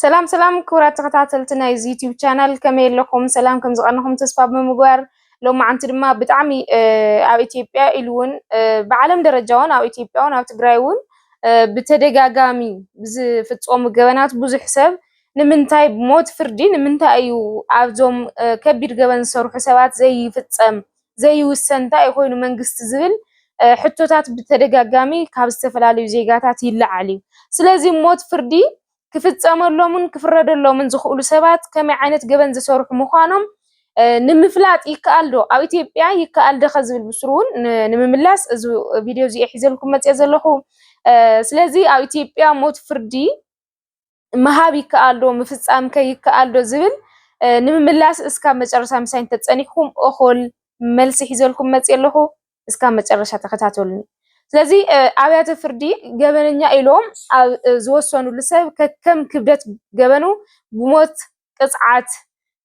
سلام سلام كورات تخاتلتنا يوتيوب channel كميل لكم سلام كم زغنكم تسباب بمغوار لو ما عنت دما بتعمي او إثيوبيا إلون بعالم درجون او إثيوبيا او تግራይውን بتدጋጋሚ بزفصم ገበናት ብዙ حساب ንምንታይ ሞት ፍርዲ ንምንታይ እዩ ኣብዞም ከቢድ ገበን ዝሰርሑ ሰባት ዘይፍጸም ዘይውሰንታ ይኮይኑ መንግስቲ ዝብል ሕቶታት بتدጋጋሚ ካብ ዝተፈላለዩ ዜጋታት ይለዓል እዩ ስለዚ ሞት ፍርዲ ክፍጸመሎምን ክፍረደሎምን ዝኽእሉ ሰባት ከመይ ዓይነት ገበን ዝሰርሑ ምዃኖም ንምፍላጥ ይከኣልዶ ኣብ ኢትዮጵያ ይከኣልዶ ከዝብል ብስሩን ንምምላስ እዚ ቪድዮ እዚ ሒዘልኩም መጽ ዘለኹ ስለዚ ኣብ ኢትዮጵያ ሞት ፍርዲ መሃብ ይከኣልዶ ምፍጻም ከይከኣልዶ ዝብል ንምምላስ እስካ መጨረሻ ምሳይ ተጸኒሕኩም እኹል መልሲ ሒዘልኩም መጽ ዘለኹ እስካ መጨረሻ ተከታተሉኒ ስለዚ ኣብያተ ፍርዲ ገበነኛ ኢሎም ዝወሰኑሉ ሰብ ከከም ክብደት ገበኑ ብሞት ቅጽዓት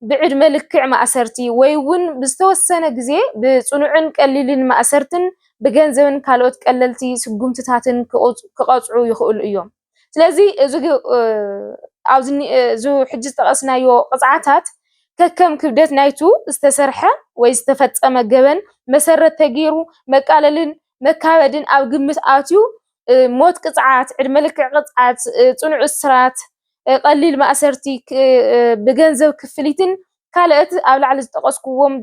ብዕድመ ልክዕ ማእሰርቲ ወይ እውን ብዝተወሰነ ግዜ ብጽኑዕን ቀሊልን ማእሰርትን ብገንዘብን ካልኦት ቀለልቲ ስጉምትታትን ክቐጽዑ ይኽእሉ እዮም ስለዚ እዚ ኣብዝኒ ዙ ሕጂ ተቐስናዮ ቅጽዓታት ከከም ክብደት ናይቱ ዝተሰርሐ ወይ ዝተፈጸመ ገበን መሰረት ተገይሩ መቃለልን መካበድን ኣብ ግምት ኣትዩ ሞት ቅጽዓት ዕድመ ልክዕ ቅጽዓት ጽኑዕ እስራት ቀሊል ማእሰርቲ ብገንዘብ ክፍሊትን ካልኦት ኣብ ላዕሊ ዝተቀስኩዎም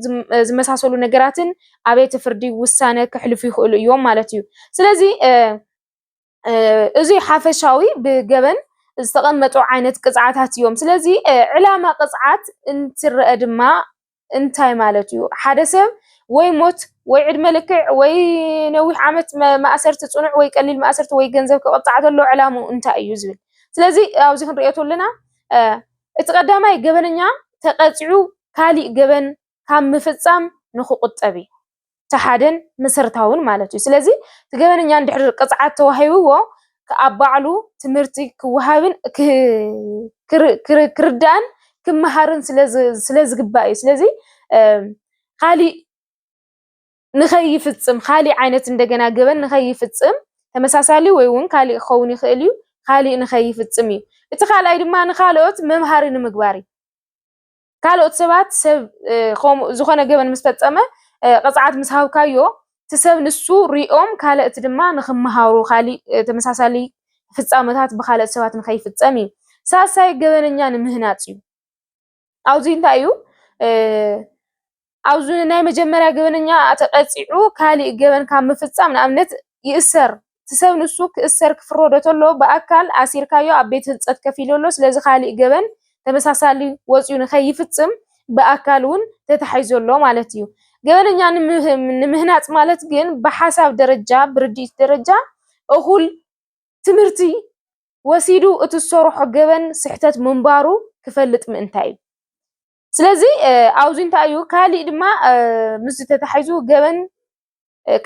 ዝመሳሰሉ ነገራትን ኣብየተ ፍርዲ ውሳነ ክሕልፉ ይኽእሉ እዮም ማለት እዩ ስለዚ እዚ ሓፈሻዊ ብገበን ዝተቐመጡ ዓይነት ቅጽዓታት እዮም ስለዚ ዕላማ ቅጽዓት እንትርአ ድማ እንታይ ማለት እዩ ሓደ ሰብ ወይ ሞት ወይ ዕድመ ልክዕ ወይ ነዊሕ ዓመት ማእሰርቲ ጽኑዕ ወይ ቀሊል ማእሰርቲ ወይ ገንዘብ ክቅጽዓተሎ ዕላሙ እንታይ እዩ ዝብል ስለዚ ኣብዚ ክንሪኦ ዘለና እቲ ቀዳማይ ገበነኛ ተቐጽዑ ካሊእ ገበን ካብ ምፍጻም ንኽቁጠብ ተሓደን መሰረታውን ማለት እዩ ስለዚ ገበነኛ እንድሕር ቅጽዓት ተዋሂብዎ ኣብ ባዕሉ ትምህርቲ ክወሃብን ክርዳን ክመሃርን ስለዝግባእ እዩ ስለዚ ካሊእ ንኸይፍጽም ካሊእ ዓይነት እንደገና ገበን ንኸይፍጽም ተመሳሳሊ ወይ እውን ካሊእ ክኸውን ይኽእል እዩ ካሊእ ንኸይፍጽም እዩ እቲ ካልኣይ ድማ ንኻልኦት መምሃሪ ንምግባር እዩ ካልኦት ሰባት ሰብ ዝኾነ ገበን ምስ ፈጸመ ቅጽዓት ምስ ሃብካዮ እቲ ሰብ ንሱ ሪኦም ካልኦት ድማ ንኽመሃሩ ካሊእ ተመሳሳሊ ፍጻመታት ብካልኦት ሰባት ንኸይፍጸም እዩ ሳሳይ ገበነኛ ንምህናጽ እዩ ኣብዚ እንታይ እዩ ኣብዚ ናይ መጀመርያ ገበነኛ ተቐጽዑ ካሊእ ገበን ካብ ምፍጻም ንኣብነት ይእሰር ትሰብ ንሱ ክእሰር ክፍረዶ ተሎ በኣካል ኣሲርካዮ ኣብ ቤት ህንጸት ከፊለሎ ስለዚ ካሊእ ገበን ተመሳሳሊ ወጽኡ ንኸይፍጽም በኣካል እውን ተተሓይዘሎ ማለት እዩ ገበነኛ ንምህናጽ ማለት ግን ብሓሳብ ደረጃ ብርዲት ደረጃ እኹል ትምህርቲ ወሲዱ እቲ ዝሰርሖ ገበን ስሕተት ምንባሩ ክፈልጥ ምእንታይ እዩ ስለዚ ኣብዚ እንታይ እዩ ካሊእ ድማ ምስ ተተሓይዙ ገበን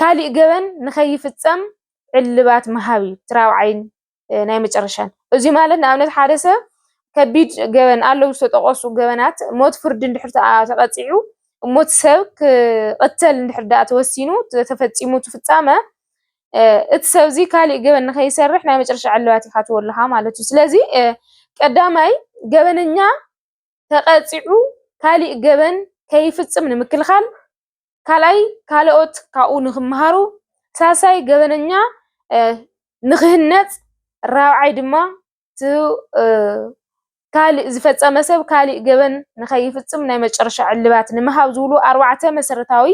ካሊእ ገበን ንኸይፍጸም ዕልባት መሃቢ ትራውዓይን ናይ መጨረሻን እዚ ማለት ንኣብነት ሓደ ሰብ ከቢድ ገበን ኣለዉ ዝተጠቐሱ ገበናት ሞት ፍርዲ እንድሕር ተቐጺዑ ሞት ሰብ ክቅተል እንድሕር ተወሲኑ ተፈጺሙ ትፍጻመ እቲ ሰብ እዚ ካሊእ ገበን ንኸይሰርሕ ናይ መጨረሻ ዕልባት ይካትወልካ ማለት እዩ ስለዚ ቀዳማይ ገበነኛ ተቐጺዑ ካሊእ ገበን ከይፍጽም ንምክልኻል ካልኣይ ካልኦት ካብኡ ንኽመሃሩ ሳሳይ ገበነኛ ንኽህነጽ ራብዓይ ድማ ካሊእ ዝፈጸመ ሰብ ካሊእ ገበን ንኸይፍጽም ናይ መጨረሻ ዕልባት ንምሃብ ዝብሉ ኣርባዕተ መሰረታዊ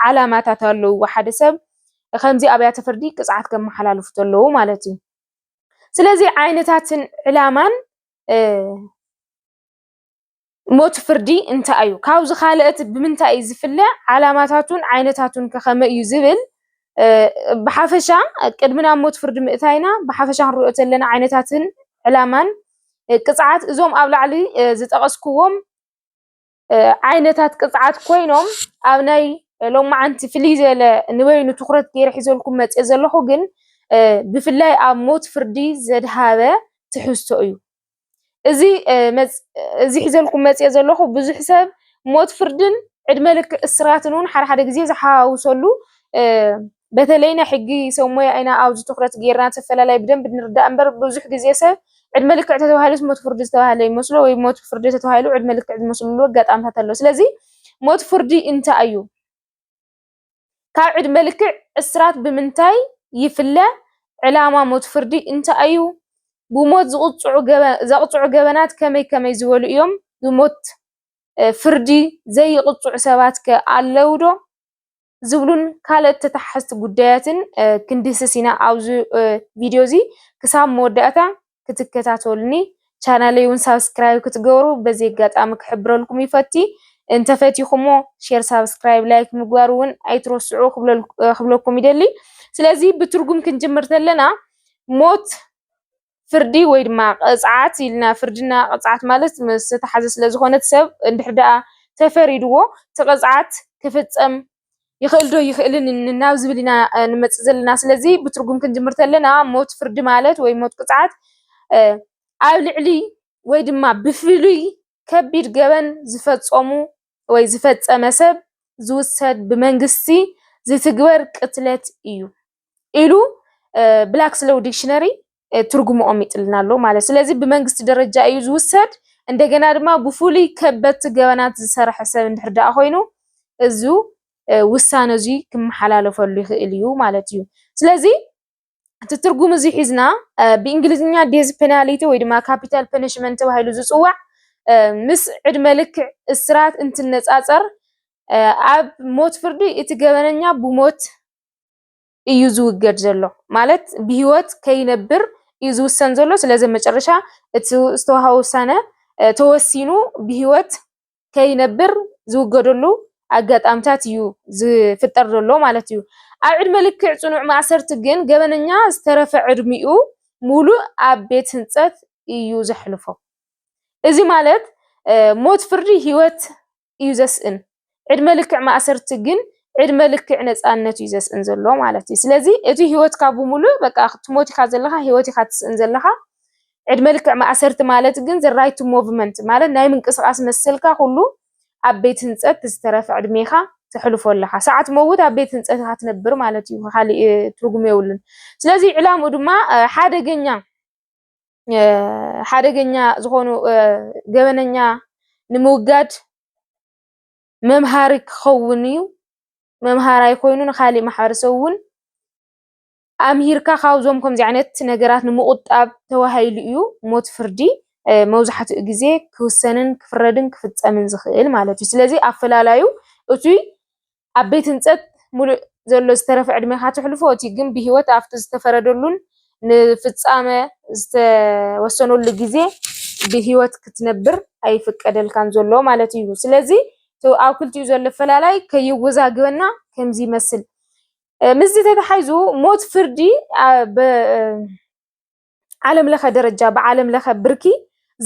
ዓላማታት ኣለዎ ሓደ ሰብ ከምዚ ኣብያተ ፍርዲ ቅጽዓት ከመሓላልፉ ተለዉ ማለት እዩ ስለዚ ዓይነታትን ዕላማን ሞት ፍርዲ እንታይ እዩ ካብዚ ካልኦት ብምንታይ ዝፍለ ዓላማታቱን ዓይነታቱን ከመይ እዩ ዝብል ብሓፈሻ ቅድምና ሞት ፍርዲ ምእታይና ብሓፈሻ ክንሪኦ ዘለና ዓይነታትን ዕላማን ቅጽዓት እዞም ኣብ ላዕሊ ዝጠቐስኩዎም ዓይነታት ቅጽዓት ኮይኖም ኣብ ናይ ሎማዓንቲ ፍልይ ዝበለ ንበይኑ ትኹረት ገይረ ሒዘልኩም መጽ ዘለኹ ግን ብፍላይ ኣብ ሞት ፍርዲ ዘድሃበ ትሕዝቶ እዩ እዚ ሒዘልኩም መጽ ዘለኹ ብዙሕ ሰብ ሞት ፍርድን ዕድመ ልክዕ እስራትን እውን ሓደ ግዜ ዝሓዋውሰሉ በተለይ ናይ ሕጊ ሰብ ሞያ ኢና ኣብዚ ትኹረት ገይርና ተፈላለይ ብደንብ ንርዳእ እምበር ብዙሕ ግዜ ሰብ ዕድመ ልክዕ ተተባሂሉስ ሞት ፍርዲ ዝተባሃለ ይመስሎ ወይ ሞት ፍርዲ ተተባሂሉ ዕድመ ልክዕ ዝመስሉ አጋጣሚታት ኣሎ ስለዚ ሞት ፍርዲ እንታይ እዩ ካብ ዕድመ ልክዕ እስራት ብምንታይ ይፍለ ዕላማ ሞት ፍርዲ እንታይ እዩ ብሞት ዘቕፅዑ ገበናት ከመይ ዝበሉ እዮም ብሞት ፍርዲ ዘይቕፅዑ ሰባት ከ ኣለዉ ዶ ዝብሉን ካልኦት ተታሓዝቲ ጉዳያትን ክንድስስ ኢና ኣብዚ ቪድዮ እዚ ክሳብ መወዳእታ ክትከታተሉኒ ቻናለይ እውን ሳብስክራይብ ክትገብሩ በዚ ኣጋጣሚ ክሕብረልኩም ይፈቲ እንተፈቲኹሞ ሼር ሳብስክራይብ ላይክ ምግባር እውን ኣይትረስዑ ክብለኩም ይደሊ ስለዚ ብትርጉም ክንጅምር ተለና ሞት ፍርዲ ወይ ድማ ቅፅዓት ኢልና ፍርድና ቅፅዓት ማለት ምስ ተሓዘ ስለ ዝኾነ ሰብ እንድሕር ደኣ ተፈሪድዎ ተቅፅዓት ክፍፀም ይኽእል ዶ ይኽእልን ናብ ዝብል ኢና ንመፅእ ዘለና ስለዚ ብትርጉም ክንጅምር ተለና ሞት ፍርዲ ማለት ወይ ሞት ቅፅዓት ኣብ ልዕሊ ወይ ድማ ብፍሉይ ከቢድ ገበን ዝፈፀሙ ወይ ዝፈፀመ ሰብ ዝውሰድ ብመንግስቲ ዝትግበር ቅትለት እዩ ኢሉ ብላክ ስሎው ዲክሽነሪ ትርጉሙ ቀሚጥልና ኣሎ ማለት ስለዚ ብመንግስቲ ደረጃ እዩ ዝውሰድ እንደገና ድማ ብፍሉይ ከበድቲ ገበናት ዝሰርሐ ሰብ እንድሕር ደኣ ኮይኑ እዚ ውሳነ እዚ ክመሓላለፈሉ ይኽእል እዩ ማለት እዩ ስለዚ እቲ ትርጉም እዚ ሒዝና ብእንግሊዝኛ ዴዝ ፔናሊቲ ወይ ድማ ካፒታል ፐኒሽመንት ተባሂሉ ዝፅዋዕ ምስ ዕድመ ልክዕ እስራት እንትነፃፀር ኣብ ሞት ፍርዲ እቲ ገበነኛ ብሞት እዩ ዝውገድ ዘሎ ማለት ብሂወት ከይነብር እዩ ዝውሰን ዘሎ ስለዚ መጨረሻ እቲ ዝተዋሃበ ውሳነ ተወሲኑ ብሂወት ከይነብር ዝውገደሉ ኣጋጣሚታት እዩ ዝፍጠር ዘሎ ማለት እዩ ኣብ ዕድመ ልክዕ ፅኑዕ ማእሰርቲ ግን ገበነኛ ዝተረፈ ዕድሚኡ ሙሉእ ኣብ ቤት ህንፀት እዩ ዘሕልፎ እዚ ማለት ሞት ፍርዲ ሂወት እዩ ዘስእን ዕድመ ልክዕ ማእሰርቲ ግን ዕድመ ልክዕ ነፃነት እዩ ዘስእን ዘሎ ማለት እዩ ስለዚ እቲ ሂወትካ ብሙሉእ በቃ ትሞት ኢኻ ዘለኻ ሂወት ኢኻ ትስእን ዘለኻ ዕድመ ልክዕ ማእሰርቲ ማለት ግን ዘ ራይት ቱ ሙቭመንት ማለት ናይ ምንቅስቃስ መሰልካ ኩሉ ኣብ ቤት ህንፀት ዝተረፈ ዕድሜኻ ትሕልፎ ኣለኻ ሰዓት መውት ኣብ ቤት ህንፀት ኢኻ ትነብር ማለት እዩ ካሊእ ትርጉም የብሉን ስለዚ ዕላምኡ ድማ ሓደገኛ ዝኾኑ ገበነኛ ንምውጋድ መምሃሪ ክኸውን እዩ መምሃራይ ኮይኑ ንካሊእ ማሕበረሰብ እውን ኣምሂርካ ካብዞም ከምዚ ዓይነት ነገራት ንምቁጣብ ተባሂሉ እዩ ሞት ፍርዲ መብዛሕትኡ ግዜ ክውሰንን ክፍረድን ክፍፀምን ዝኽእል ማለት እዩ ስለዚ ኣፈላላዩ እቲ ኣብ ቤት ህንፀት ሙሉእ ዘሎ ዝተረፈ ዕድሜኻ ትሕልፎ እቲ ግን ብሂወት ኣብቲ ዝተፈረደሉን ንፍፃመ ዝተወሰነሉ ግዜ ብሂወት ክትነብር ኣይፍቀደልካን ዘሎ ማለት እዩ ስለዚ ኣብ ክልቲኡ ዘሎ ፈላላይ ከይወዛግበና ከምዚ ይመስል ምዚ ተተሓይዙ ሞት ፍርዲ ብዓለም ለኸ ደረጃ ብዓለም ለኸ ብርኪ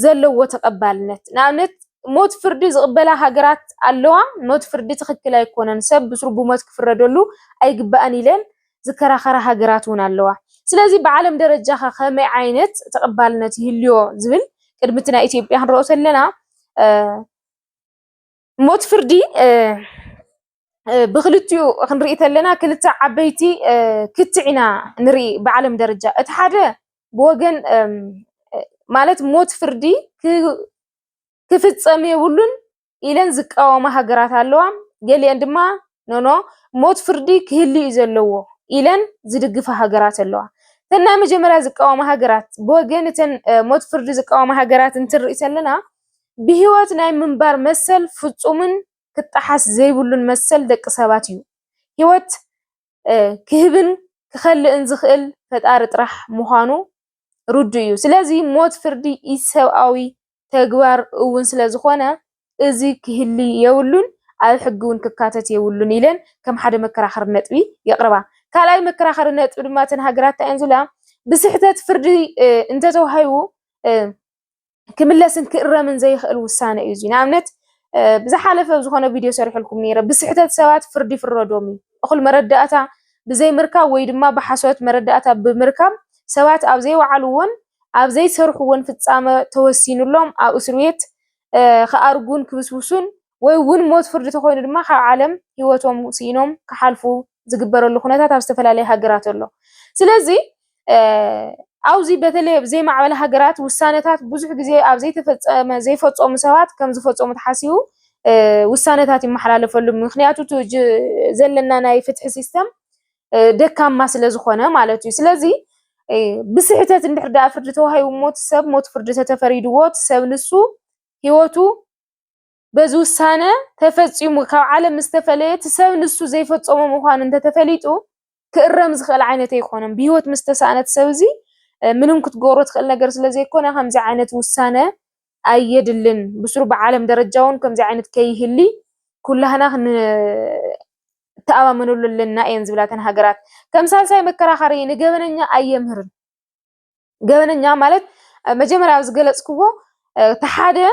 ዘለዎ ተቐባልነት ንኣብነት ሞት ፍርዲ ዝቕበላ ሃገራት ኣለዋ ሞት ፍርዲ ትክክል ኣይኮነን ሰብ ብስሩ ብሞት ክፍረደሉ ኣይግባእን ኢለን ዝከራኸራ ሃገራት እውን ኣለዋ ስለዚ ብዓለም ደረጃ ከመይ ዓይነት ተቐባልነት ይህልዮ ዝብል ቅድሚት ናይ ኢትዮጵያ ክንሪኦ ዘለና ሞት ፍርዲ ብክልቲኡ ክንርኢ ተለና ክልተ ዓበይቲ ክትዕ ኢና ንርኢ ብዓለም ደረጃ እቲ ሓደ ብወገን ማለት ሞት ፍርዲ ክፍፀም የብሉን ኢለን ዝቃወማ ሃገራት ኣለዋ ገሊአን ድማ ኖ ሞት ፍርዲ ክህሊ እዩ ዘለዎ ኢለን ዝድግፋ ሃገራት ኣለዋ እተን ናይ መጀመርያ ዝቃወማ ሃገራት ብወገን እተን ሞት ፍርዲ ዝቃወማ ሃገራት እንትንርኢ ተለና ብሂወት ናይ ምንባር መሰል ፍፁምን ክጣሓስ ዘይብሉን መሰል ደቂ ሰባት እዩ ሂወት ክህብን ክኸልእን ዝኽእል ፈጣሪ ጥራሕ ምዃኑ ርዱ እዩ ስለዚ ሞት ፍርዲ ኢሰብኣዊ ተግባር እውን ስለ ዝኾነ እዚ ክህሊ የብሉን ኣብ ሕጊ እውን ክካተት የብሉን ኢለን ከም ሓደ መከራኸሪ ነጥቢ የቕርባ ካልኣይ መከራኸሪ ነጥቢ ድማ እተን ሃገራት እንታይ እየን ዝብላ ብስሕተት ፍርዲ እንተተዋሂቡ ክምለስን ክእረምን ዘይኽእል ውሳነ እዩ እዚ ንኣብነት ብዝሓለፈ ዝኾነ ቪድዮ ሰሪሕልኩም ነይረ ብስሕተት ሰባት ፍርዲ ፍረዶም እዩ እኹል መረዳእታ ብዘይምርካብ ወይ ድማ ብሓሶት መረዳእታ ብምርካብ ሰባት ኣብ ዘይወዓልዎን ኣብ ዘይሰርሕዎን ፍፃመ ተወሲኑሎም ኣብ እስር ቤት ክኣርጉን ክብስብሱን ወይ እውን ሞት ፍርዲ ተኮይኑ ድማ ካብ ዓለም ሂወቶም ሲኢኖም ክሓልፉ ዝግበረሉ ኩነታት ኣብ ዝተፈላለየ ሃገራት ኣሎ ስለዚ أوزي بتلي زي ما عملها هجرات والسانتات بزح جزء أو زي تفت زي فتوى مسوات كم زي فتوى متحسيو والسانتات محلال فلو مخنياتو توج زلنا ناي فتح سيستم دكام ما سلزخونه مالتي سلزي بسحتات النحردة فردتوها يوموت سب موت فردتها تفريدوات سب نسو هيوتو بزو السنة تفتصيمو كاو عالم مستفليت سب نسو زي فتوى مخان انت تفليتو كالرمز خل عينتي يخونن بيوت مستسانة سوزي منهم كتقورو تخل نقر سلزي يكون خمزة عينة والسنة أيدلن بسرو بعالم درجاون كمزة عينة كيهلي كلها نحن تأمنوا لنا ينزلاتن هجرات كم سال ساي مكراخري نجبنني أي مهرن جبنني مالت مجمع عاوز جلس كوه تحدى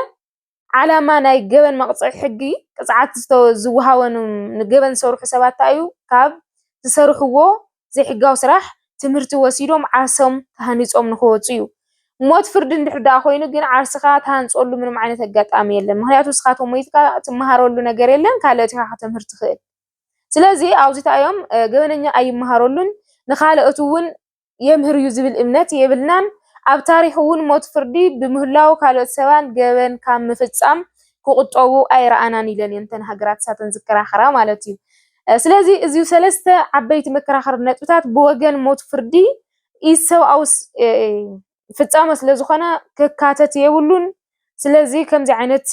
على ما نجبن مقطع حقي قطعات زوهاون نجبن صور حسابات تايو كاب تسرحوه زي حقاو سراح تمرت وسيلهم عاصم هنيصوم نخوصيو موت فرد እንድሕዳ ኮይኑ ግን ዓርስኻ ታንጾሉ ምንም ዓይነት አጋጣሚ የለን ምክንያቱ ስኻቶም ወይትካ ትመሃረሉ ነገር የለን ካልእቲ ካ ትምህርት ትኽእል ስለዚ አውዚታዮም ገበነኛ አይመሃረሉን ንኻልእቱ ውን የምህርዩ ዝብል እምነት የብልናን ኣብ ታሪኽ ውን ሞት ፍርዲ ብምህላው ካልኦት ሰባን ገበን ካብ ምፍጻም ክቁጠቡ ኣይረኣናን ኢለን እንተን ሃገራት ሳተን ዝከራኸራ ማለት እዩ ስለዚ እዚው ሰለስተ ዓበይቲ መከራኸሪ ነጥብታት ብወገን ሞት ፍርዲ ኢሰብኣውስ ፍጻመ ስለዝኾነ ከካተት የብሉን ስለዚ ከምዚ ዓይነት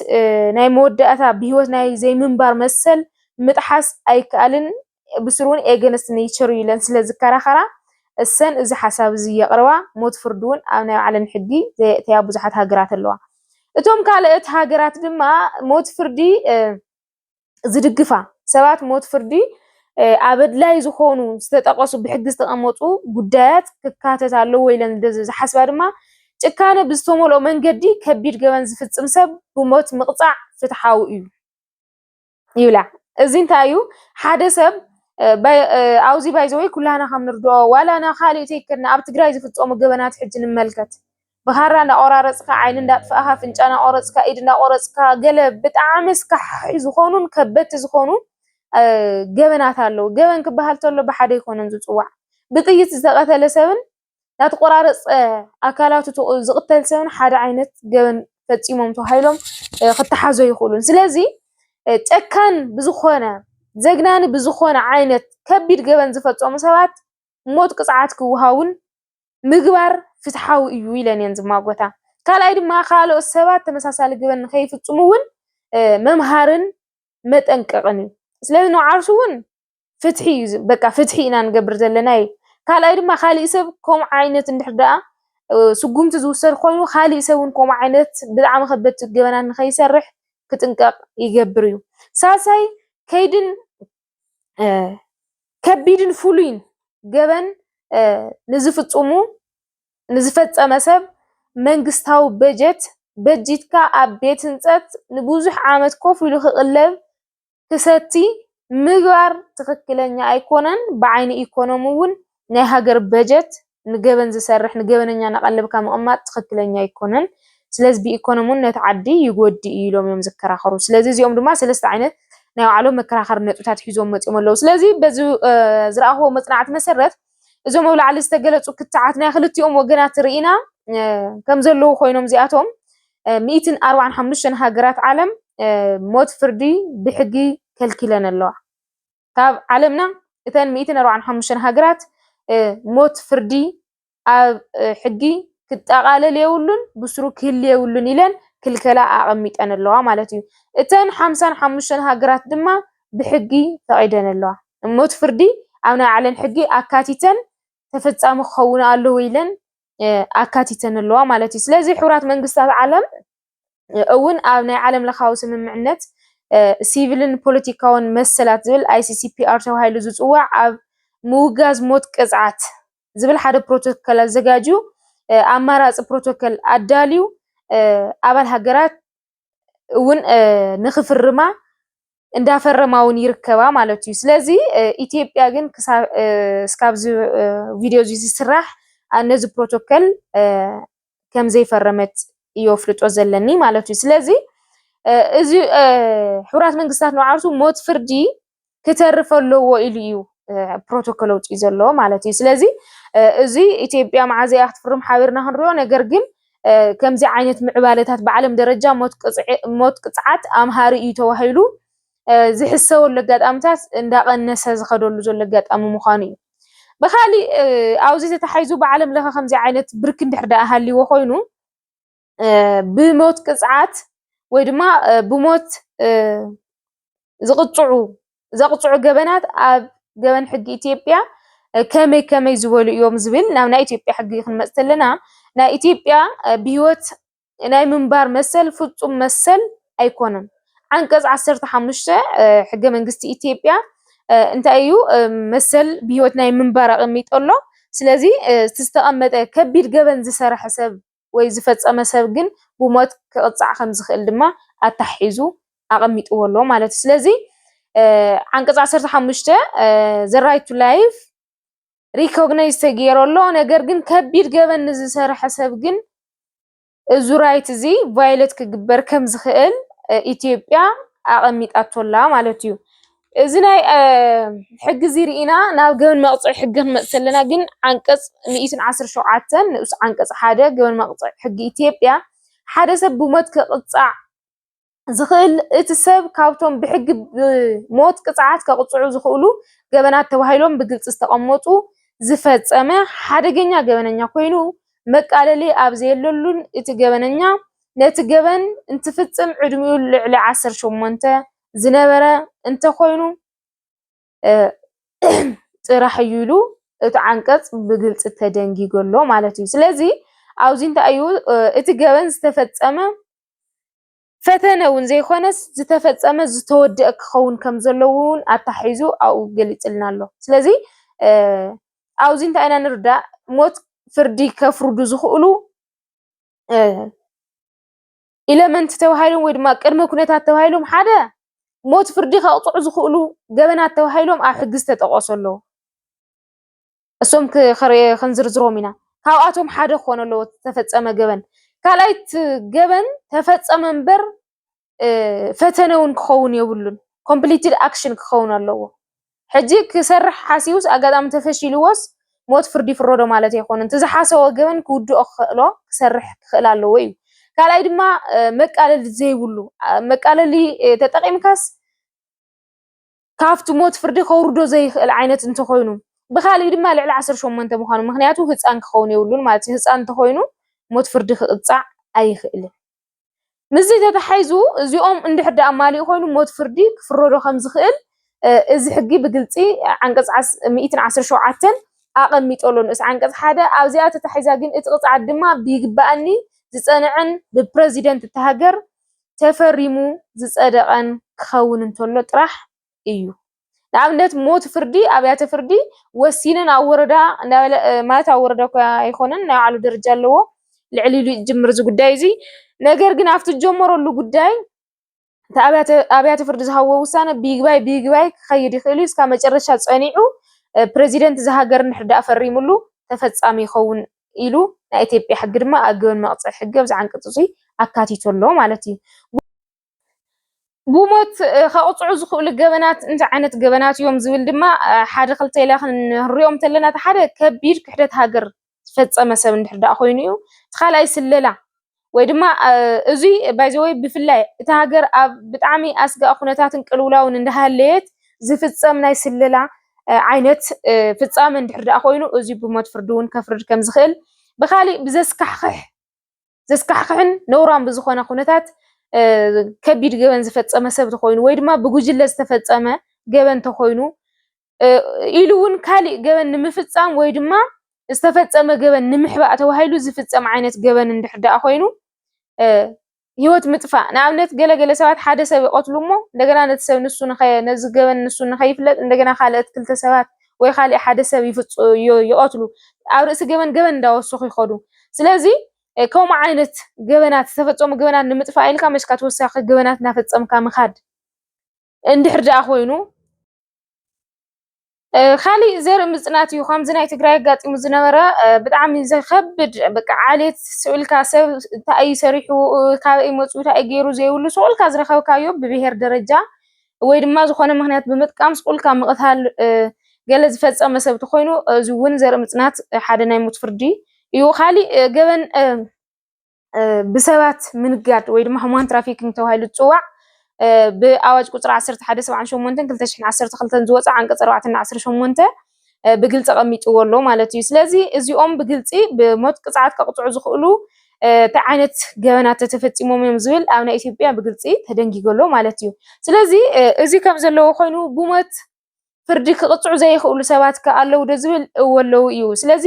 ናይ መወዳእታ ብሂወት ናይ ዘይምንባር መሰል ምጥሓስ ኣይከኣልን ብስሩን ኤገንስት ኔቸር ኢለን ስለዝከራኸራ እሰን እዚ ሓሳብ እዚ የቕርባ ሞት ፍርዲ ውን ኣብ ናይ ዓለም ሕጊ ዘየእተያ ብዙሓት ሃገራት ኣለዋ እቶም ካልኦት ሃገራት ድማ ሞት ፍርዲ ዝድግፋ ሰባት ሞት ፍርዲ ኣብ ኣድላይ ዝኾኑ ዝተጠቐሱ ብሕጊ ዝተቐመጡ ጉዳያት ክካተት ኣለዎ ኢለን ዝሓስባ ድማ ጭካነ ብዝተመልኦ መንገዲ ከቢድ ገበን ዝፍጽም ሰብ ብሞት ምቕፃዕ ፍትሓዊ እዩ ይብላ እዚ እንታይ እዩ ሓደ ሰብ ኣውዚ ባይዘወይ ኩላና ከም ንርድኦ ዋላና ካልእ ተይክርና ኣብ ትግራይ ዝፍጸሙ ገበናት ሕጂ ንመልከት ብኻራ እንዳቆራረፅካ ዓይን እንዳጥፋእካ ፍንጫ እንዳቆረፅካ ኢድ እንዳቆረፅካ ገለ ብጣዕሚ ስካሕ ዝኾኑን ከበድቲ ዝኾኑ ገበናት ኣለዉ ገበን ክበሃል ተሎ ብሓደ ይኮነን ዝፅዋዕ ብጥይት ዝተቐተለ ሰብን ናትቆራረፅ ኣካላቱ ዝቕተል ሰብን ሓደ ዓይነት ገበን ፈፂሞም ተባሂሎም ክተሓዙ ይኽእሉን ስለዚ ጨካን ብዝኾነ ዘግናኒ ብዝኾነ ዓይነት ከቢድ ገበን ዝፈጸሙ ሰባት ሞት ቅፅዓት ክወሃውን ምግባር ፍትሓዊ እዩ ኢለን እየን ዝማጎታ ካልኣይ ድማ ካልኦት ሰባት ተመሳሳሊ ገበን ንከይፍጽሙ እውን መምሃርን መጠንቀቕን እዩ ስለዚ ንዓርሱ እውን ፍትሒ እዩ በቃ ፍትሒ ኢና ንገብር ዘለና እዩ ካልኣይ ድማ ካሊእ ሰብ ከምኡ ዓይነት እንድሕር ደኣ ስጉምቲ ዝውሰድ ኮይኑ ካሊእ ሰብ እውን ከምኡ ዓይነት ብጣዕሚ ከበድቲ ገበናት ንከይሰርሕ ክጥንቀቕ ይገብር እዩ ሳልሳይ ከይድን ከቢድን ፍሉይን ገበን ንዝፍጽሙ ንዝፈጸመ ሰብ መንግስታዊ በጀት በጅትካ ኣብ ቤት ህንፀት ንብዙሕ ዓመት ኮፍ ኢሉ ክቕለብ ክሰቲ ምግባር ትክክለኛ ኣይኮነን ብዓይኒ ኢኮኖሚ እውን ናይ ሃገር በጀት ንገበን ዝሰርሕ ንገበነኛ ነቐልብካ ምቕማጥ ትክክለኛ ኣይኮነን ስለዚ ብኢኮኖሚውን ነቲ ዓዲ ይጎዲ ኢሎም እዮም ዝከራኸሩ ስለዚ እዚኦም ድማ ሰለስተ ዓይነት ናይ ባዕሎም መከራኸሪ ነጥብታት ሒዞም መፂኦም ኣለዉ ስለዚ በዚ ዝረኣኽቦ መፅናዕቲ መሰረት እዞም ኣብ ላዕሊ ዝተገለፁ ክትዓት ናይ ክልቲኦም ወገናት ርኢና ከም ዘለዉ ኮይኖም እዚኣቶም 145 ሃገራት ዓለም ሞት ፍርዲ ብሕጊ ከልኪለን ኣለዋ ካብ ዓለምና እተን 145 ሃገራት ሞት ፍርዲ ኣብ ሕጊ ክጠቓለል የብሉን ብስሩ ክህል የብሉን ኢለን ክልከላ ኣቐሚጠን ኣለዋ ማለት እዩ እተን 55 ሃገራት ድማ ብሕጊ ፈቒደን ኣለዋ ሞት ፍርዲ ኣብ ናይ ዓለም ሕጊ ኣካቲተን ተፈጻሚ ክኸውን ኣለዎ ኢለን ኣካቲተን ኣለዋ ማለት እዩ ስለዚ ሕቡራት መንግስታት ዓለም እውን ኣብ ናይ ዓለም ለኻዊ ስምምዕነት ሲቪልን ፖለቲካውን መሰላት ዝብል ICCPR ተባሂሉ ዝፅዋዕ ኣብ ምውጋዝ ሞት ቅፅዓት ዝብል ሓደ ፕሮቶኮል ኣዘጋጅዩ ኣማራፂ ፕሮቶኮል ኣዳልዩ ኣባል ሃገራት እውን ንኽፍርማ እንዳፈረማ እውን ይርከባ ማለት እዩ ስለዚ ኢትዮጵያ ግን እስካብ ቪድዮ እዚ ዝስራሕ ነዚ ፕሮቶኮል ከም ዘይፈረመት ይፍልጦ ዘለኒ ማለት እዩ ስለዚ እዚ ሕቡራት መንግስታት ንባዕሉ ሞት ፍርዲ ክተርፍ ኣለዎ ኢሉ እዩ ፕሮቶኮል ውጪ ዘሎ ማለት እዩ ስለዚ እዚ ኢትዮጵያ ማዓዝያ ክትፍርም ሓቢርና ክንሪኦ ነገር ግን ከምዚ ዓይነት ምዕባለታት ብዓለም ደረጃ ሞት ቅፅዓት ኣምሃሪ እዩ ተባሂሉ ዝሕሰበሉ ኣጋጣሚታት እንዳቐነሰ ዝኸደሉ ዘሎ ኣጋጣሚ ምዃኑ እዩ ብኻሊእ ኣብዚ ተታሒዙ ብዓለም ለኸ ከምዚ ዓይነት ብርክ እንድሕር ዳኣ ሃልይዎ ኮይኑ ብሞት ቅፅዓት ወይ ድማ ብሞት ዘቕፅዑ ገበናት ኣብ ገበን ሕጊ ኢትዮጵያ ከመይ ዝበሉ እዮም ዝብል ናብ ናይ ኢትዮጵያ ሕጊ ክንመጽ ተለና ናይ ኢትዮጵያ ብሂወት ናይ ምንባር መሰል ፍጹም መሰል ኣይኮነን አንቀጽ 15 ሕገ መንግስቲ ኢትዮጵያ እንታይ እዩ መሰል ብሂወት ናይ ምንባር ኣቐሚጦሎ ስለዚ ዝተቐመጠ ከቢድ ገበን ዝሰርሐ ሰብ ወይ ዝፈጸመ ሰብ ግን ብሞት ክቕፃዕ ከም ዝኽእል ድማ ኣታሒዙ ኣቐሚጥዎ ኣሎ ማለት እዩ ስለዚ አንቀጽ 15 the right to life ሪኮግናይዝ ተገይረሎ ነገር ግን ከቢድ ገበን ዝሰርሐ ሰብ ግን እዚ ራይት እዚ ቫዮሌት ክግበር ከም ዝኽእል ኢትዮጵያ ኣቐሚጣቶላ ማለት እዩ እዚ ናይ ሕጊ እዚ ርኢና ናብ ገበን መቕፅዒ ሕጊ ክንመጽ ከለና ግን አንቀጽ 117 ንኡስ አንቀጽ 1 ገበን መቕፅዒ ሕጊ ኢትዮጵያ ሓደ ሰብ ብሞት ክቕፃዕ ዝኽእል እቲ ሰብ ካብቶም ብሕጊ ሞት ቅፅዓት ከቕፅዑ ዝኽእሉ ገበናት ተባሂሎም ብግልፂ ዝተቐመጡ ዝፈጸመ ሓደገኛ ገበነኛ ኮይኑ መቃለሊ ኣብ ዘየለሉን እቲ ገበነኛ ነቲ ገበን እንትፍጽም ዕድሚኡ ልዕሊ 18 ዝነበረ እንተኮይኑ ጥራሕ እዩ ኢሉ እቲ ዓንቀጽ ብግልፂ ተደንጊጎሎ ማለት እዩ ስለዚ ኣብዚ እንታይ እዩ እቲ ገበን ዝተፈጸመ ፈተነ እውን ዘይኮነስ ዝተፈጸመ ዝተወድአ ክኸውን ከም ዘለዎ እውን ኣታሒዙ ኣብኡ ገሊፅልና ኣሎ ስለዚ ኣብዚ እንታይ ኢና ንርዳእ ሞት ፍርዲ ከፍርዱ ዝኽእሉ ኢለመንት ተባሂሎም ወይ ድማ ቅድመ ኩነታት ተባሂሎም ሓደ ሞት ፍርዲ ከቕፅዑ ዝኽእሉ ገበናት ተባሂሎም ኣብ ሕጊ ዝተጠቐሱ ኣለዉ እሶም ክንዝርዝሮም ኢና ካብኣቶም ሓደ ክኾን ኣለዎ ዝተፈጸመ ገበን ካልኣይት ገበን ተፈጸመ እምበር ፈተነ እውን ክኸውን የብሉን ኮምፕሊትድ ኣክሽን ክኸውን ኣለዎ ሕጂ ክሰርሕ ሓሲቡስ ኣጋጣሚ ተፈሺልዎስ ሞት ፍርዲ ፍረዶ ማለት ኣይኮነን ተዝሓሰቦ ገበን ክውድኦ ክኽእሎ ክሰርሕ ክኽእል ኣለዎ እዩ ካልኣይ ድማ መቃለሊ ዘይብሉ መቃለሊ ተጠቒምካስ ካብቲ ሞት ፍርዲ ከውርዶ ዘይኽእል ዓይነት እንተኮይኑ ብኻሊእ ድማ ልዕሊ 18 ምዃኑ ምክንያቱ ህፃን ክኸውን የብሉን ማለት እዩ ህፃን እንተኮይኑ ሞት ፍርዲ ክቕፃዕ ኣይኽእልን ምዚ ተታሒዙ እዚኦም እንድሕር ዳኣ ማሊኡ ኮይኑ ሞት ፍርዲ ክፍረዶ ከም ዝኽእል እዚ ሕጊ ብግልፂ አንቀጽ 117 ኣቐሚጦሎ ንእስ አንቀጽ 1 ኣብዚኣ ተታሒዛ ግን እቲ ቅፅዓት ድማ ቢግባኣኒ ዝፀንዕን ብፕረዚደንት እተሃገር ተፈሪሙ ዝፀደቐን ክኸውን እንተሎ ጥራሕ እዩ ንኣብነት ሞት ፍርዲ ኣብያተ ፍርዲ ወሲነን ኣብ ወረዳ ማለት ኣብ ወረዳ እኳ ኣይኮነን ናይ ባዕሉ ደረጃ ኣለዎ ልዕሊ ኢሉ ይጅምር እዚ ጉዳይ እዚ ነገር ግን ኣብቲ ጀመረሉ ጉዳይ ኣብያተ ፍርዲ ዝሃብዎ ውሳነ ቢግባይ ክኸይድ ይኽእል እዩ እስካብ መጨረሻ ፀኒዑ ፕረዚደንት ዝሃገር እንድሕር ዳኣ ፈሪሙሉ ተፈጻሚ ይኸውን ኢሉ ናይ ኢትዮጵያ ሕጊ ድማ ኣብ ገበን መቕፅዒ ሕጊ ኣብዚ ዓንቀጽ እዚ ኣካቲቶሎ ማለት እዩ ብሞት ከቕፅዑ ዝኽእሉ ገበናት እንታይ ዓይነት ገበናት እዮም ዝብል ድማ ሓደ ክልተ ኢላ ክንሪኦም ተለና እቲ ሓደ ከቢድ ክሕደት ሃገር ዝፈጸመ ሰብ እንድሕር ዳኣ ኮይኑ እዩ እቲ ካልኣይ ስለላ ወይ ድማ እዚ ባይዘወይ ብፍላይ እቲ ሃገር ኣብ ብጣዕሚ ኣስጋእ ኩነታትን ቅልውላውን እንዳሃለየት ዝፍጸም ናይ ስለላ ዓይነት ፍጻመ እንድሕር ዳኣ ኮይኑ እዚ ብሞት ፍርዲ እውን ከፍርድ ከም ዝኽእል ብኻሊእ ዘስካሕክሕን ነውራን ብዝኾነ ኩነታት ከቢድ ገበን ዝፈጸመ ሰብ ተኮይኑ ወይ ድማ ብጉጅለ ዝተፈጸመ ገበን ተኮይኑ ኢሉ እውን ካሊእ ገበን ንምፍጻም ወይ ድማ ዝተፈጸመ ገበን ንምሕባእ ተባሂሉ ዝፍጸም ዓይነት ገበን እንድሕር ዳኣ ኮይኑ ህይወት ምጥፋእ ንኣብነት ገለገለ ሰባት ሓደ ሰብ ይቆትሉ እሞ እንደገና ነቲ ሰብ ንሱ ነዚ ገበን ንሱ ንኸይፍለጥ እንደገና ካልኦት ክልተ ሰባት ወይ ካሊእ ሓደ ሰብ ይቆትሉ ኣብ ርእሲ ገበን እንዳወሰኹ ይኸዱ ስለዚ ከምኡ ዓይነት ገበናት ዝተፈጸሙ ገበናት ንምጥፋእ ኢልካ መስካ ተወሳኺ ገበናት እናፈጸምካ ምኻድ እንድሕር ዳኣ ኮይኑ ካሊእ ዘርኢ ምጽናት እዩ ከምዚ ናይ ትግራይ ኣጋጢሙ ዝነበረ ብጣዕሚ ዘኸብድ በቃ ዓሌት ስኡልካ ሰብ እንታይ ሰሪሑ ካበይ መፅኡ እንታይ ገይሩ ዘይብሉ ስኡልካ ዝረኸብካዮ ብብሄር ደረጃ ወይ ድማ ዝኾነ ምክንያት ብምጥቃም ስኡልካ ምቕታል ገለ ዝፈፀመ ሰብ ተኮይኑ እዚ እውን ዘርኢ ምፅናት ሓደ ናይ ሞት ፍርዲ እዩ ካሊእ ገበን ብሰባት ምንጋድ ወይ ድማ ህሙማን ትራፊኪንግ ተባሂሉ ዝፅዋዕ ብኣዋጅ ቁፅሪ 1178 2012 ዝወፀ ዓንቀፅ 418 ብግልፂ ቀሚጥዎ ኣሎ ማለት እዩ ስለዚ እዚኦም ብግልፂ ብሞት ቅፅዓት ከቅፅዑ ዝኽእሉ እንታይ ዓይነት ገበናት ተፈፂሞም እዮም ዝብል ኣብ ናይ ኢትዮጵያ ብግልፂ ተደንጊጎሎ ማለት እዩ ስለዚ እዚ ከም ዘለዎ ኮይኑ ብሞት ፍርዲ ክቅፅዑ ዘይኽእሉ ሰባት ከኣለው ዶ ዝብል እወለው እዩ ስለዚ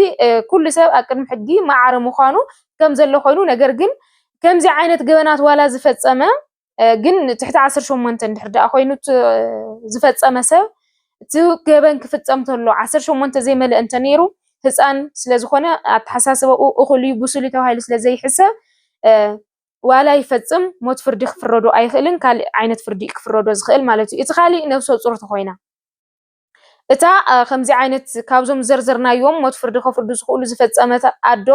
ኩሉ ሰብ ኣብ ቅድሚ ሕጊ ማዕረ ምዃኑ ከም ዘሎ ኮይኑ ነገር ግን ከምዚ ዓይነት ገበናት ዋላ ዝፈፀመ ግን ትሕቲ 18 እንድሕር ደኣ ኮይኑ ዝፈፀመ ሰብ እቲ ገበን ክፍፀም ተሎ 18 ዘይመልእ እንተ ነይሩ ህፃን ስለዝኾነ ኣተሓሳስበኡ እኹል እዩ ብሱል ተባሂሉ ስለዘይሕሰብ ዋላ ይፈፅም ሞት ፍርዲ ክፍረዶ ኣይኽእልን ካልእ ዓይነት ፍርዲ ክፍረዶ ዝኽእል ማለት እዩ እቲ ካሊእ ነፍሰ ፁር ተኮይና እታ ከምዚ ዓይነት ካብዞም ዘርዘርናዮም ሞት ፍርዲ ከፍርዱ ዝኽእሉ ዝፈፀመት ኣዶ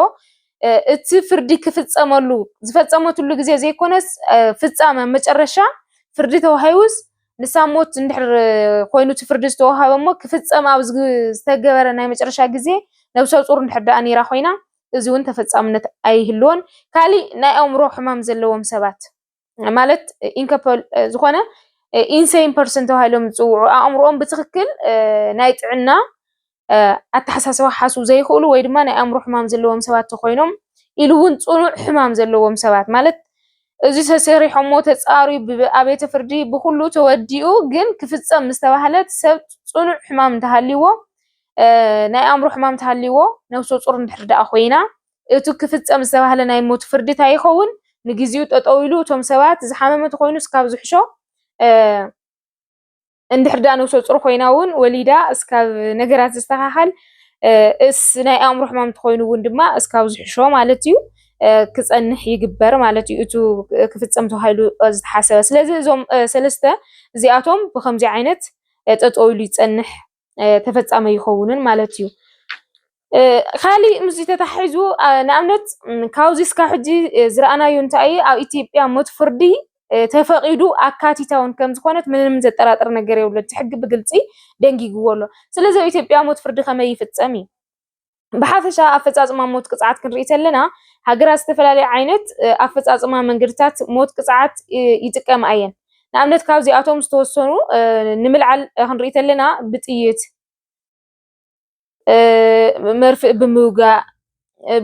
እቲ ፍርዲ ክፍፀመሉ ዝፈፀመትሉ ግዜ ዘይኮነስ ፍፃመ መጨረሻ ፍርዲ ተዋሂቡስ ንሳ ሞት እንድሕር ኮይኑ እቲ ፍርዲ ዝተዋሃበ እሞ ክፍፀም ኣብ ዝተገበረ ናይ መጨረሻ ግዜ ነብሰ ፁር እንድሕር ደኣ ነይራ ኮይና እዚ እውን ተፈፃምነት ኣይህልዎን ካሊእ ናይ ኣእምሮ ሕማም ዘለዎም ሰባት ማለት ኢንካፓብል ዝኾነ ኢንሴን ፐርሰን ተባሂሎም ዝፅውዑ ኣእምሮኦም ብትክክል ናይ ጥዕና ኣተሓሳስባ ሓስቡ ዘይኽእሉ ወይ ድማ ናይ ኣእምሮ ሕማም ዘለዎም ሰባት ተኮይኖም ኢሉ እውን ፅኑዕ ሕማም ዘለዎም ሰባት ማለት እዚ ተሰሪሖሞ ተፃርዩ ኣብየተ ፍርዲ ብኩሉ ተወዲኡ ግን ክፍፀም ምስተባህለት ሰብ ፅኑዕ ሕማም እንተሃሊዎ ናይ ኣእምሮ ሕማም እንተሃሊዎ ነብሰ ፁር እንድሕር ደኣ ኮይና እቲ ክፍፀም ዝተባህለ ናይ ሞት ፍርዲ እንታይ ይኸውን ንግዚኡ ጠጠው ኢሉ እቶም ሰባት ዝሓመመት ኮይኑ እስካብ ዝሕሾ እንድሕር ደኣ ነብሰ ፁር ኮይና እውን ወሊዳ እስካብ ነገራት ዝስተኻኸል እስ ናይ ኣእምሮ ሕማም ተኮይኑ እውን ድማ እስካብ ዝሕሾ ማለት እዩ ክፀንሕ ይግበር ማለት እዩ እቲ ክፍፀም ተባሂሉ ዝተሓሰበ ስለዚ እዞም ሰለስተ እዚኣቶም ብከምዚ ዓይነት ጠጠው ኢሉ ይፀንሕ ተፈፃመ ይኸውንን ማለት እዩ ካሊእ ምስ ተታሒዙ ንኣብነት ካብዚ እስካብ ሕጂ ዝረኣናዮ እንታይ እዩ ኣብ ኢትዮጵያ ሞት ፍርዲ ተፈቂዱ ኣካቲታውን ከም ዝኾነት ምንም ዘጠራጥር ነገር የብሉ እቲ ሕጊ ብግልፂ ደንጊግዎ ኣሎ ስለዚ ኣብ ኢትዮጵያ ሞት ፍርዲ ከመይ ይፍፀም እዩ ብሓፈሻ ኣፈፃፅማ ሞት ቅፅዓት ክንርኢ ከለና ሃገራት ዝተፈላለዩ ዓይነት ኣፈፃፅማ መንገድታት ሞት ቅፅዓት ይጥቀማ እየን ንኣብነት ካብዚኣቶም ዝተወሰኑ ንምልዓል ክንርኢ ከለና ብጥይት መርፍእ ብምውጋእ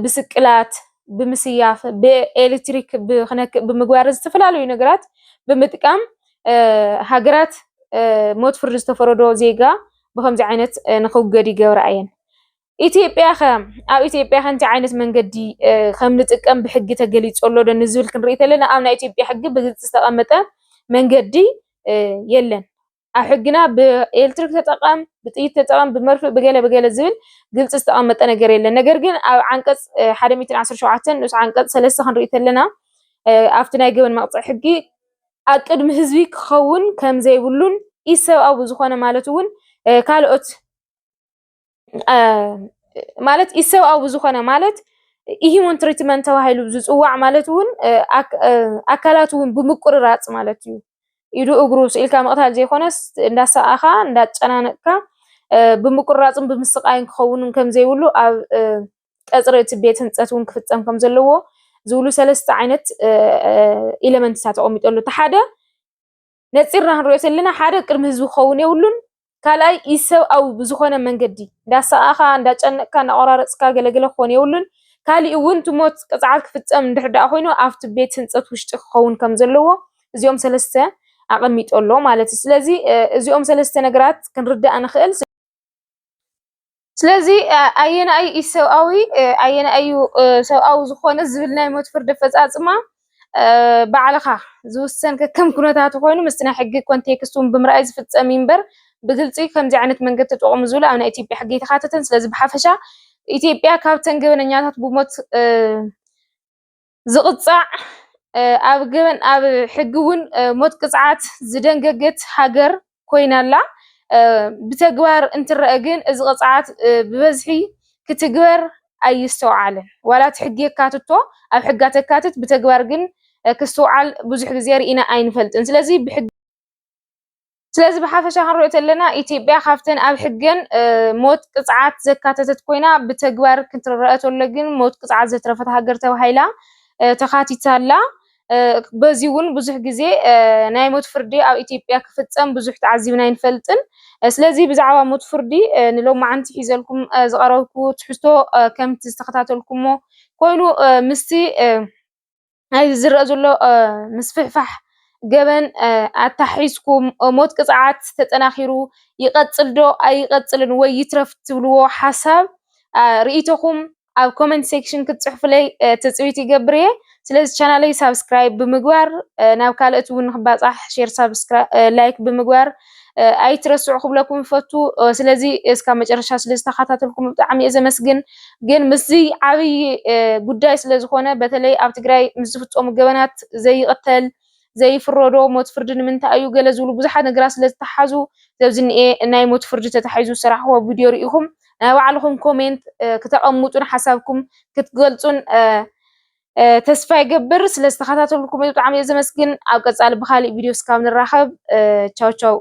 ብስቅላት ብምስያፍ ብኤሌክትሪክ ብክነክእ ብምግባር ዝተፈላለዩ ነገራት ብምጥቃም ሃገራት ሞት ፍርዲ ዝተፈረዶ ዜጋ ብከምዚ ዓይነት ንክውገድ ይገብራ እየን ኢትዮጵያ ኣብ ኢትዮጵያ ከንቲ ዓይነት መንገዲ ከም ንጥቀም ብሕጊ ተገሊፁ ኣሎ ዶ ንዝብል ክንርኢ ከለና ኣብ ናይ ኢትዮጵያ ሕጊ ብግልፂ ዝተቐመጠ መንገዲ የለን ኣብ ሕግና ብኤሌክትሪክ ተጠቀም ብጥይት ተጠቀም ብመርፍእ ብገለ ዝብል ግልፂ ዝተቐመጠ ነገር የለን ነገር ግን ኣብ ዓንቀፅ 117 ንስ ዓንቀፅ 3 ክንርኢ ከለና ኣብቲ ናይ ገበን መቅፅዒ ሕጊ ኣብ ቅድሚ ህዝቢ ክኸውን ከም ዘይብሉን ኢሰብኣዊ ዝኾነ ማለት እውን ካልኦት ማለት ኢሰብኣዊ ዝኾነ ማለት ኢሂሞን ትሪትመንት ተባሂሉ ዝፅዋዕ ማለት እውን ኣካላት እውን ብምቁርራፅ ማለት እዩ ኢዱ እግሩ ስኢልካ መቕታል ዘይኮነስ እንዳሰኣኻ እንዳጨናነቅካ ብምቁራፅን ብምስቃይን ክኸውን ከም ዘይብሉ ኣብ ቀፅሪ እቲ ቤት ህንፀት እውን ክፍፀም ከም ዘለዎ ዝብሉ ሰለስተ ዓይነት ኤሌመንትታት ተቐሚጠሉ እቲ ሓደ ነፂርና ክንሪኦ ዘለና ሓደ ቅድሚ ህዝቢ ክኸውን የብሉን ካልኣይ ኢሰብኣዊ ብዝኾነ መንገዲ እንዳሰኣኻ እንዳጨነቅካ እንዳቆራረፅካ ገለገለ ክኾን የብሉን ካሊእ እውን እቲ ሞት ቅፅዓት ክፍፀም እንድሕር ደኣ ኮይኑ ኣብቲ ቤት ህንፀት ውሽጢ ክኸውን ከም ዘለዎ እዚኦም ሰለስተ ኣቐሚጦሎ ማለት እዩ ስለዚ እዚኦም ሰለስተ ነገራት ክንርዳእ ንኽእል ስለዚ ኣየናይ ኢሰብኣዊ ኣየናይ ሰብኣዊ ዝኾነ ዝብል ናይ ሞት ፍርዲ ኣፈፃፅማ ባዕልኻ ዝውሰን ከም ኩነታቱ ኮይኑ ምስቲ ናይ ሕጊ ኮንቴክስቱን ብምርኣይ ዝፍፀም እምበር ብግልፂ ከምዚ ዓይነት መንገዲ ተጠቕሙ ዝብሉ ኣብ ናይ ኢትዮጵያ ሕጊ የተኻተተን ስለዚ ብሓፈሻ ኢትዮጵያ ካብተን ገበነኛታት ብሞት ዝቕፃዕ ኣብ ገበን ኣብ ሕጊ እውን ሞት ቅፅዓት ዝደንገገት ሃገር ኮይናላ ብተግባር እንትረአ ግን እዚ ቅፅዓት ብበዝሒ ክትግበር ኣይስተውዓልን ዋላ እቲ ሕጊ የካትቶ ኣብ ሕጋ ተካትት ብተግባር ግን ክስተውዓል ብዙሕ ግዜ ርኢና ኣይንፈልጥን ስለዚ ብሕጊ ስለዚህ ብሓፈሻ ክንሪኦ ተለና ኢትዮጵያ ካብተን ኣብ ሕገን ሞት ቅፅዓት ዘካተተት ኮይና ብተግባር ክትረአ ተሎ ግን ሞት ቅፅዓት ዘትረፈት ሃገር ተባሂላ ተኻቲታ ኣላ። በዚ እውን ብዙሕ ግዜ ናይ ሞት ፍርዲ ኣብ ኢትዮጵያ ክፍፀም ብዙሕ ተዓዚብና ኣይንፈልጥን። ስለዚ ብዛዕባ ሞት ፍርዲ ንሎማዓንቲ ሒዘልኩም ዝቐረብኩ ትሕዝቶ ከምቲ ዝተኸታተልኩሞ ኮይኑ ምስቲ ዝረአ ዘሎ ምስፍሕፋሕ ገበን ኣታሒዝኩም ሞት ቅፅዓት ተጠናኺሩ ይቐፅል ዶ ኣይቐፅልን ወይ ይትረፍ ትብልዎ ሓሳብ ርኢቶኹም ኣብ ኮመንት ሴክሽን ክትፅሕፉለይ ትፅቢት ይገብር እየ። ስለዚ ቻናለይ ሳብስክራይብ ብምግባር ናብ ካልኦት እውን ንክባፃሕ ሼር ላይክ ብምግባር ኣይትረስዑ ክብለኩም ይፈቱ። ስለዚ እስካብ መጨረሻ ስለዝተኸታተልኩም ብጣዕሚ እየ ዘመስግን። ግን ምስዚ ዓብይ ጉዳይ ስለዝኾነ በተለይ ኣብ ትግራይ ምስ ዝፍፀሙ ገበናት ዘይቕተል ዘይፍረዶ ሞት ፍርዲ ንምንታይ እዩ ገለ ዝብሉ ብዙሓት ነገራት ስለዝተሓዙ ዘብዝኒኤ ናይ ሞት ፍርዲ ተታሒዙ ዝሰራሕዎ ቪድዮ ሪኢኹም ናይ ባዕልኹም ኮሜንት ከተቐምጡን ሓሳብኩም ክትገልጹን ተስፋ ይገብር። ስለዝተኸታተልኩም ብጣዕሚ እየ ዘመስግን። ኣብ ቀፃሊ ብካሊእ ቪድዮ እስካብ ንራኸብ ቻው ቻው።